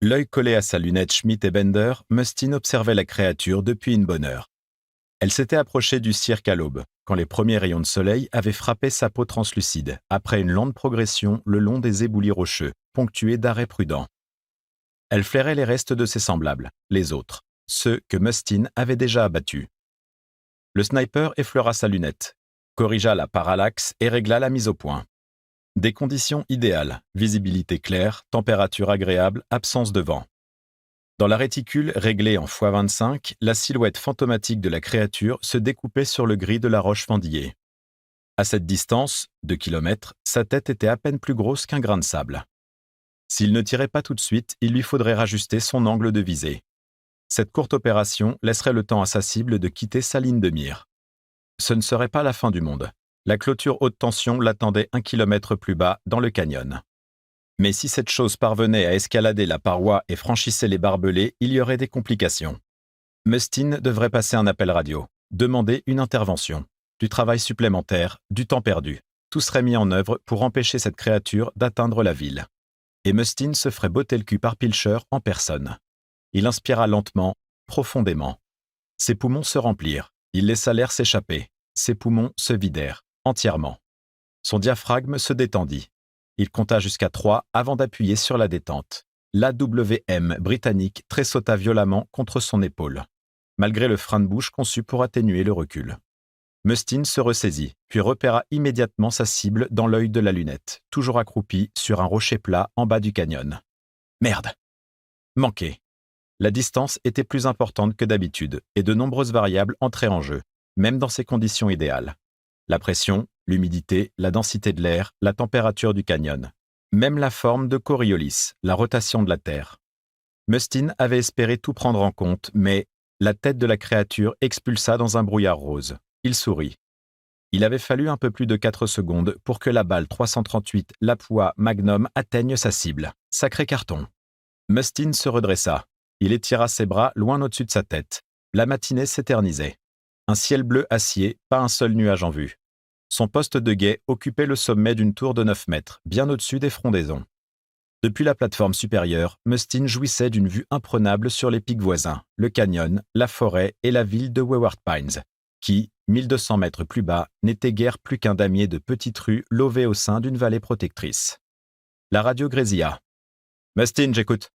L'œil collé à sa lunette Schmidt et Bender, Mustin observait la créature depuis une bonne heure. Elle s'était approchée du cirque à l'aube, quand les premiers rayons de soleil avaient frappé sa peau translucide, après une lente progression le long des éboulis rocheux, ponctués d'arrêts prudents. Elle flairait les restes de ses semblables, les autres, ceux que Mustin avait déjà abattus. Le sniper effleura sa lunette, corrigea la parallaxe et régla la mise au point. Des conditions idéales, visibilité claire, température agréable, absence de vent. Dans la réticule réglée en x25, la silhouette fantomatique de la créature se découpait sur le gris de la roche fendillée. À cette distance, 2 kilomètres, sa tête était à peine plus grosse qu'un grain de sable. S'il ne tirait pas tout de suite, il lui faudrait rajuster son angle de visée. Cette courte opération laisserait le temps à sa cible de quitter sa ligne de mire. Ce ne serait pas la fin du monde. La clôture haute tension l'attendait 1 kilomètre plus bas dans le canyon. Mais si cette chose parvenait à escalader la paroi et franchissait les barbelés, il y aurait des complications. Mustin devrait passer un appel radio, demander une intervention, du travail supplémentaire, du temps perdu. Tout serait mis en œuvre pour empêcher cette créature d'atteindre la ville. Et Mustin se ferait botter le cul par Pilcher en personne. Il inspira lentement, profondément. Ses poumons se remplirent. Il laissa l'air s'échapper. Ses poumons se vidèrent, entièrement. Son diaphragme se détendit. Il compta jusqu'à 3 avant d'appuyer sur la détente. L'AWM britannique tressauta violemment contre son épaule, malgré le frein de bouche conçu pour atténuer le recul. Mustin se ressaisit, puis repéra immédiatement sa cible dans l'œil de la lunette, toujours accroupi sur un rocher plat en bas du canyon. Merde! Manqué. La distance était plus importante que d'habitude, et de nombreuses variables entraient en jeu, même dans ces conditions idéales. La pression, l'humidité, la densité de l'air, la température du canyon. Même la forme de Coriolis, la rotation de la Terre. Mustin avait espéré tout prendre en compte, mais la tête de la créature expulsa dans un brouillard rose. Il sourit. Il avait fallu un peu plus de 4 secondes pour que la balle 338 Lapua Magnum atteigne sa cible. Sacré carton. Mustin se redressa. Il étira ses bras loin au-dessus de sa tête. La matinée s'éternisait. Un ciel bleu acier, pas un seul nuage en vue. Son poste de guet occupait le sommet d'une tour de 9 mètres, bien au-dessus des frondaisons. Depuis la plateforme supérieure, Mustin jouissait d'une vue imprenable sur les pics voisins, le canyon, la forêt et la ville de Wayward Pines, qui, 1200 mètres plus bas, n'était guère plus qu'un damier de petites rues lovées au sein d'une vallée protectrice. La radio grésilla. « Mustin, j'écoute. »